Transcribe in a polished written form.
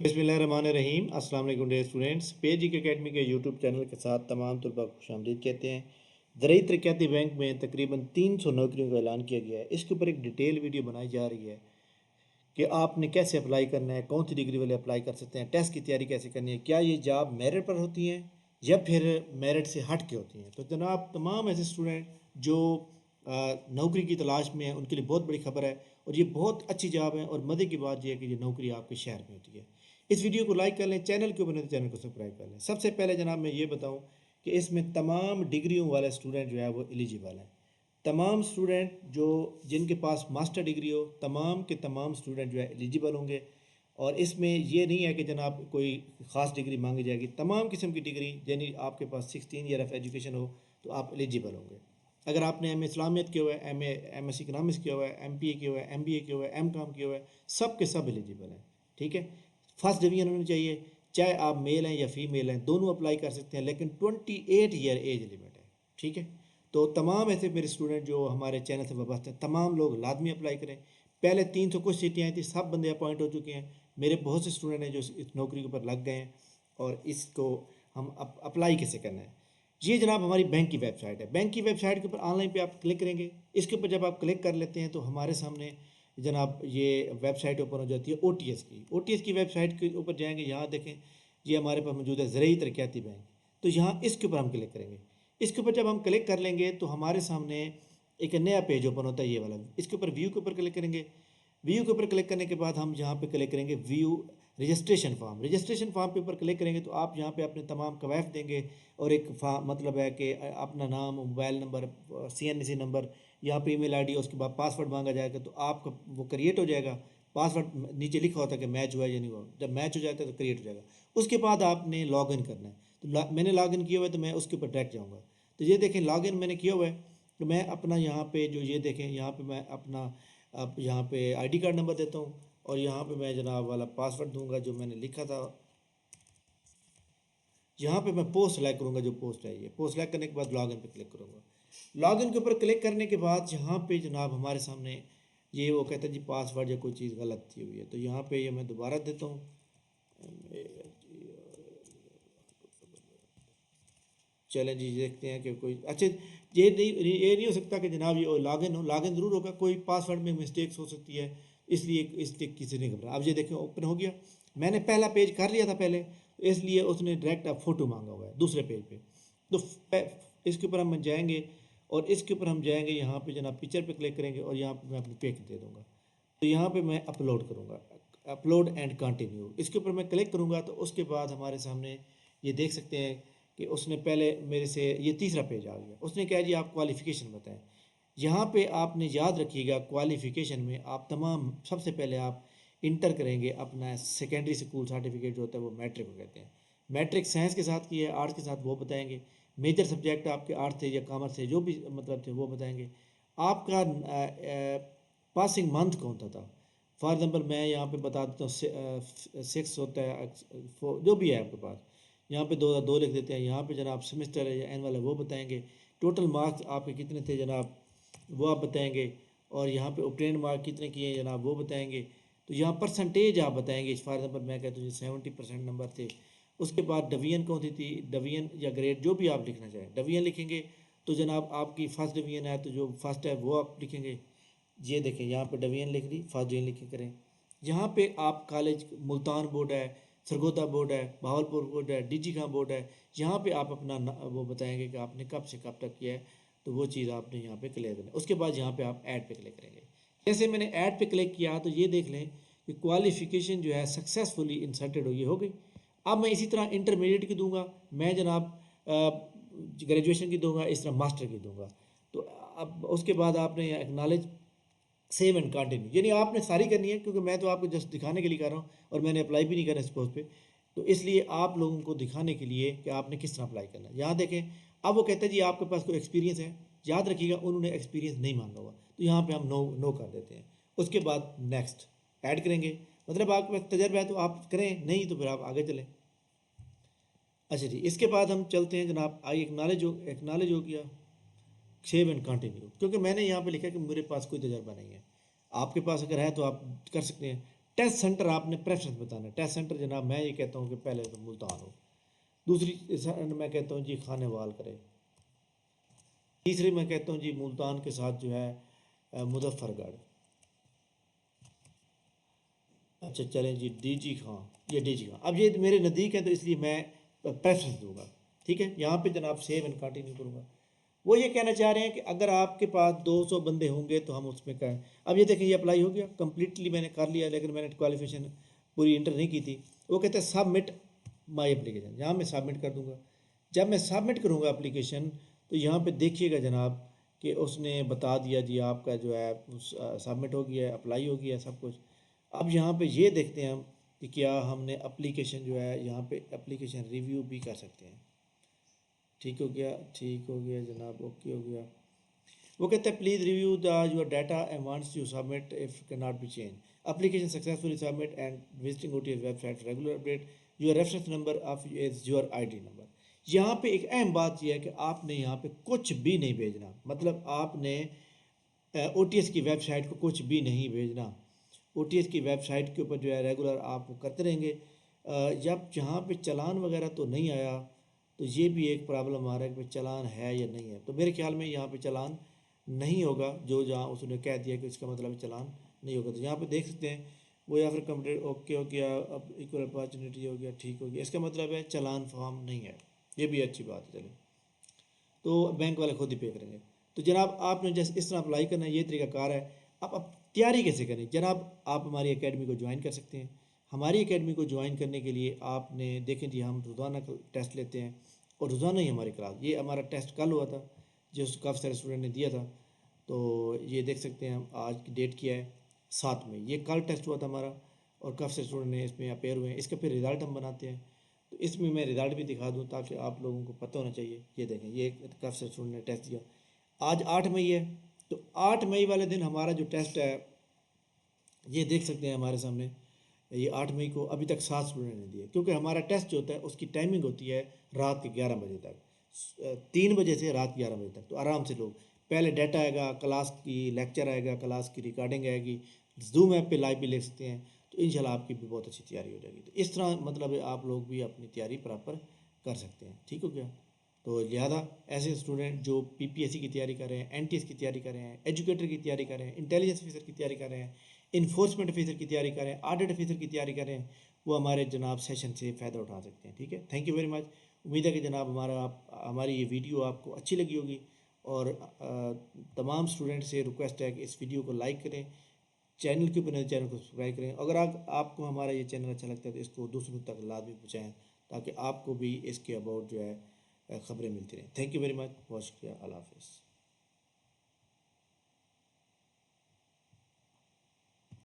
बिस्मिल्लाहिर्रहमानिर्रहीम। अस्सलाम वालेकुम डियर स्टूडेंट्स। पेज अकेडमी के यूट्यूब चैनल के साथ तमाम तलबा को खुशामदीद कहते हैं। ज़राई तरक्याती बैंक में तकरीबन 300 नौकरियों का ऐलान किया गया है। इसके ऊपर एक डिटेल वीडियो बनाई जा रही है कि आपने कैसे अप्लाई करना है, कौन सी डिग्री वाले अप्लाई कर सकते हैं, टेस्ट की तैयारी कैसे करनी है, क्या ये जॉब मेरिट पर होती हैं या फिर मेरिट से हट के होती हैं। तो जनाब तमाम ऐसे स्टूडेंट जो नौकरी की तलाश में है उनके लिए बहुत बड़ी खबर है और ये बहुत अच्छी जॉब है। और मज़े की बात यह है कि ये नौकरी आपके शहर में होती है। इस वीडियो को लाइक कर लें, चैनल के ऊपर नहीं तो चैनल को सब्सक्राइब कर लें। सबसे पहले जनाब मैं ये बताऊं कि इसमें तमाम डिग्रियों वाले स्टूडेंट जो है वो एलिजिबल हैं। तमाम स्टूडेंट जो जिनके पास मास्टर डिग्री हो, तमाम के तमाम स्टूडेंट जो है एलिजिबल होंगे। और इसमें ये नहीं है कि जनाब कोई ख़ास डिग्री मांगी जाएगी। तमाम किस्म की डिग्री, यानी आपके पास 16 ईयर ऑफ एजुकेशन हो तो आप एलिजिबल होंगे। अगर आपने एम ए इस्लामियत किया हुआ है, एम एस इकनॉमिक्स किया हुआ है, एम पी ए किया हुआ है, एम बी ए किया हुआ है, एम कॉम किया हुआ है, सब के सब एलिजिबल हैं। ठीक है, फर्स्ट डिवीजन होनी चाहिए। चाहे आप मेल हैं या फीमेल हैं, दोनों अप्लाई कर सकते हैं, लेकिन 28 ईयर एज लिमिट है। ठीक है, तो तमाम ऐसे मेरे स्टूडेंट जो हमारे चैनल से वाबस्ते हैं, तमाम लोग लाजमी अप्लाई करें। पहले 300 कुछ सीटें आई थी, सब बंदे अपॉइंट हो चुके हैं। मेरे बहुत से स्टूडेंट हैं जो इस नौकरी के ऊपर लग गए हैं। और इसको हम अप्लाई कैसे करना है, ये जनाब हमारी बैंक की वेबसाइट है। बैंक की वेबसाइट के ऊपर ऑनलाइन पे आप क्लिक करेंगे। इसके ऊपर जब आप क्लिक कर लेते हैं तो हमारे सामने जनाब ये वेबसाइट ओपन हो जाती है ओ टी एस की वेबसाइट के ऊपर जाएंगे। यहाँ देखें, ये हमारे पास मौजूद है ज़राई तरक्याती बैंक। तो यहाँ इसके ऊपर हम क्लिक करेंगे। इसके ऊपर जब हम क्लिक कर लेंगे तो हमारे सामने एक नया पेज ओपन होता है, ये वाला। इसके ऊपर व्यू के ऊपर क्लिक करेंगे। व्यू के ऊपर क्लिक करने के बाद हम यहाँ पे क्लिक करेंगे view registration form. Registration form पे ऊपर क्लिक करेंगे तो आप यहाँ पे अपने तमाम कवायद देंगे और एक मतलब है कि अपना नाम, मोबाइल नंबर, CNC नंबर, यहाँ पे ईमेल आईडी, उसके बाद पासवर्ड मांगा जाएगा। तो आपका वो क्रिएट हो जाएगा। पासवर्ड नीचे लिखा होता है कि मैच हुआ है या नहीं हुआ। जब मैच हो जाता है तो क्रिएट हो जाएगा। उसके बाद आपने लॉग इन करना है। तो मैंने लॉग इन किया हुआ है तो मैं उसके ऊपर डायरेक्ट जाऊँगा। तो ये देखें, लॉग इन मैंने किया हुआ है। तो मैं अपना यहाँ पे जो ये देखें, यहाँ पे मैं अपना अब यहाँ पे आईडी कार्ड नंबर देता हूँ और यहाँ पे मैं जनाब वाला पासवर्ड दूंगा जो मैंने लिखा था। यहाँ पे मैं पोस्ट सेलेक्ट करूँगा, जो पोस्ट है ये पोस्ट सेलेक्ट करने के बाद लॉगिन पे क्लिक करूँगा। लॉगिन के ऊपर क्लिक करने के बाद यहाँ पे जनाब हमारे सामने ये वो कहता है जी पासवर्ड या कोई चीज़ गलत थी हुई है। तो यहाँ पे ये मैं दोबारा देता हूँ। चलें जी, देखते हैं कि कोई अच्छा ये नहीं हो सकता कि जनाब ये लॉगिन हो। लॉगिन ज़रूर होगा, कोई पासवर्ड में मिस्टेक्स हो सकती है, इसलिए इससे किसी नहीं घबरा। अब ये देखें ओपन हो गया। मैंने पहला पेज कर लिया था पहले, इसलिए उसने डायरेक्ट अब फ़ोटो मांगा हुआ है दूसरे पेज पे। तो इसके ऊपर हम जाएंगे और इसके ऊपर हम जाएंगे, यहाँ पे जनाब पिक्चर पे क्लिक करेंगे और यहाँ पे मैं अपनी पिक दे दूँगा। तो यहाँ पे मैं अपलोड करूँगा, अपलोड एंड कंटिन्यू। इसके ऊपर मैं क्लिक करूँगा तो उसके बाद हमारे सामने ये देख सकते हैं कि उसने पहले मेरे से ये तीसरा पेज आ गया। उसने कहा जी आप क्वालिफ़िकेशन बताएं। यहाँ पे आपने याद रखिएगा, क्वालिफ़िकेशन में आप तमाम सबसे पहले आप इंटर करेंगे अपना सेकेंडरी स्कूल सर्टिफिकेट जो होता है वो मैट्रिक को कहते हैं। मैट्रिक साइंस के साथ की है, आर्ट्स के साथ वो बताएंगे। मेजर सब्जेक्ट आपके आर्ट्स थे या कॉमर्स थे, जो भी मतलब थे वो बताएंगे। आपका पासिंग मंथ कौन सा था। फॉर एग्ज़ाम्पल मैं यहाँ पे बता देता हूँ, 6 होता है, जो भी है आपके पास। यहाँ पे 2002 लिख देते हैं। यहाँ पे जनाब सेमेस्टर है या एनुअल है वो बताएंगे। टोटल मार्क्स आपके कितने थे जनाब वो आप बताएंगे। और यहाँ पे ऑब्टेन मार्क कितने किए हैं जनाब वो बताएंगे। तो यहाँ परसेंटेज आप बताएंगे। फॉर एग्जाम्पल मैं कहता हूँ 70% नंबर थे। उसके बाद डिवीजन कौन सी थी, डिवीजन या ग्रेड जो भी आप लिखना चाहें। डिवीजन लिखेंगे तो जनाब आपकी फर्स्ट डिवीजन है तो जो फर्स्ट है वो आप लिखेंगे। ये देखें, यहाँ पे डिवीजन लिख ली, फर्स्ट डिवीजन लिखे करें। यहाँ पे आप कॉलेज मुल्तान बोर्ड है, सरगोदा बोर्ड है, भावलपुर बोर्ड है, डीजी खां बोर्ड है, यहाँ पे आप अपना वो बताएंगे कि आपने कब से कब तक किया है। तो वो चीज़ आपने यहाँ पे क्लियर करना है। उसके बाद यहाँ पे आप ऐड पे क्लिक करेंगे। जैसे मैंने ऐड पे क्लिक किया तो ये देख लें कि क्वालिफ़िकेशन जो है सक्सेसफुली इंसर्टेड हो गई। अब मैं इसी तरह इंटरमीडिएट की दूंगा, मैं जनाब ग्रेजुएशन की दूंगा, इस तरह मास्टर की दूंगा। तो अब उसके बाद आपने एक्नॉलेज, सेव एंड कंटिन्यू, यानी आपने सारी करनी है, क्योंकि मैं तो आपको जस्ट दिखाने के लिए कर रहा हूँ और मैंने अप्लाई भी नहीं करना इस पोस्ट पे। तो इसलिए आप लोगों को दिखाने के लिए कि आपने किस तरह अप्लाई करना है। यहाँ देखें, अब वो कहता है जी आपके पास कोई एक्सपीरियंस है। याद रखिएगा उन्होंने एक्सपीरियंस नहीं मांगा हुआ, तो यहाँ पे हम नो नो कर देते हैं। उसके बाद नेक्स्ट ऐड करेंगे, मतलब आपके पास तजर्बा है तो आप करें, नहीं तो फिर आप आगे चलें। अच्छा जी, इसके बाद हम चलते हैं जनाब, आई एक्नॉलेज हो गया, सेव एंड कंटिन्यू। क्योंकि मैंने यहाँ पे लिखा है कि मेरे पास कोई तजर्बा नहीं है। आपके पास अगर है तो आप कर सकते हैं। टेस्ट सेंटर आपने प्रेफरेंस बताना है। टेस्ट सेंटर जनाब मैं ये कहता हूँ कि पहले तो मुल्तान हो, दूसरी मैं कहता हूँ जी खानेवाल करे, तीसरी मैं कहता हूँ जी मुल्तान के साथ जो है मुजफ्फरगढ़। अच्छा चलें जी डीजी खां, ये डीजी खां, अब ये मेरे नज़दीक है तो इसलिए मैं प्रेफरेंस दूंगा। ठीक है, यहाँ पे जनाब सेव एंड कंटिन्यू करूँगा। वो ये कहना चाह रहे हैं कि अगर आपके पास 200 बंदे होंगे तो हम उसमें करें। अब ये देखें, ये अप्लाई हो गया कम्प्लीटली, मैंने कर लिया, लेकिन मैंने क्वालिफिकेशन पूरी इंटर नहीं की थी। वो कहते हैं सबमिट माई एप्लीकेशन, यहाँ मैं सबमिट कर दूँगा। जब मैं सबमिट करूँगा एप्लीकेशन तो यहाँ पे देखिएगा जनाब कि उसने बता दिया जी आपका जो है सबमिट हो गया है, अप्लाई हो गया है, सब कुछ। अब यहाँ पे ये देखते हैं हम कि क्या हमने एप्लीकेशन जो है यहाँ पे एप्लीकेशन रिव्यू भी कर सकते हैं। ठीक हो गया, ठीक हो गया जनाब, ओके हो गया। वो कहते हैं please review the your data and wants you submit if can not be change, application successfully submit and visiting OTS website regular update, your reference number of is your ID number. यहाँ पे एक अहम बात यह है कि आपने यहाँ पे कुछ भी नहीं भेजना, मतलब आपने OTS की वेबसाइट को कुछ भी नहीं भेजना। OTS की वेबसाइट के ऊपर जो है रेगुलर आप वो करते रहेंगे। जब जहाँ पे चालान वगैरह तो नहीं आया तो ये भी एक प्रॉब्लम आ रहा है कि चालान है या नहीं है। तो मेरे ख्याल में यहाँ पे चालान नहीं होगा, जो जहाँ उसने कह दिया कि इसका मतलब चालान नहीं होगा। तो यहाँ पे देख सकते हैं वो, या फिर कंप्लीट ओके हो गया, अब इक्वल अपॉर्चुनिटी हो गया, ठीक हो गया, इसका मतलब है चालान फॉर्म नहीं है। ये भी अच्छी बात है। चलें, तो बैंक वाले खुद ही पे करेंगे। तो जनाब आपने जैसे इस तरह अप्लाई करना है, ये तरीकाकार है। अब तैयारी कैसे करें जनाब, आप हमारी एकेडमी को ज्वाइन कर सकते हैं। हमारी एकेडमी को ज्वाइन करने के लिए आपने देखें जी हम रोज़ाना टेस्ट लेते हैं और रोज़ाना ही हमारी क्लास, ये हमारा टेस्ट कल हुआ था जो काफ़ी सारे स्टूडेंट ने दिया था। तो ये देख सकते हैं हम आज की डेट क्या है 7 मई, ये कल टेस्ट हुआ था हमारा और काफ़ी सारे स्टूडेंट ने इसमें अपेयर हुए हैं। इसका फिर रिज़ल्ट हम बनाते हैं, तो इसमें मैं रिज़ल्ट भी दिखा दूं ताकि आप लोगों को पता होना चाहिए। ये देखें, ये काफ़ी सारे स्टूडेंट ने टेस्ट दिया। आज 8 मई है, तो 8 मई वाले दिन हमारा जो टेस्ट है ये देख सकते हैं हमारे सामने, ये 8 मई को अभी तक 7 स्टूडेंट ने दिए, क्योंकि हमारा टेस्ट जो होता है उसकी टाइमिंग होती है रात के 11 बजे तक, 3 बजे से रात 11 बजे तक। तो आराम से लोग, पहले डाटा आएगा, क्लास की लेक्चर आएगा, क्लास की रिकॉर्डिंग आएगी, जूम ऐप पे लाइव भी ले सकते हैं। तो इंशाल्लाह आपकी भी बहुत अच्छी तैयारी हो जाएगी। तो इस तरह मतलब आप लोग भी अपनी तैयारी प्रॉपर कर सकते हैं। ठीक हो गया। तो लिहाजा ऐसे स्टूडेंट जो PPSC की तैयारी कर रहे हैं, NTS की तैयारी कर रहे हैं, एजुकेटर की तैयारी कर रहे हैं, इंटेलिजेंस ऑफिसर की तैयारी कर रहे हैं, इन्फोर्समेंट ऑफिसर की तैयारी कर रहे हैं, ऑडिट ऑफिसर की तैयारी कर रहे हैं, वो हमारे जनाब सेशन से फ़ायदा उठा सकते हैं। ठीक है, थैंक यू वेरी मच। उम्मीद है कि जनाब हमारी ये वीडियो आपको अच्छी लगी होगी, और तमाम स्टूडेंट से रिक्वेस्ट है कि इस वीडियो को लाइक करें, चैनल के ऊपर चैनल को सब्सक्राइब करें। अगर आपको हमारा ये चैनल अच्छा लगता है तो इसको दूसरों तक लाजमी पहुँचाएँ, ताकि आपको भी इसके अबाउट जो है ख़बरें मिलती रहें। थैंक यू वेरी मच, बहुत शुक्रिया, अल्लाह हाफ़िज़।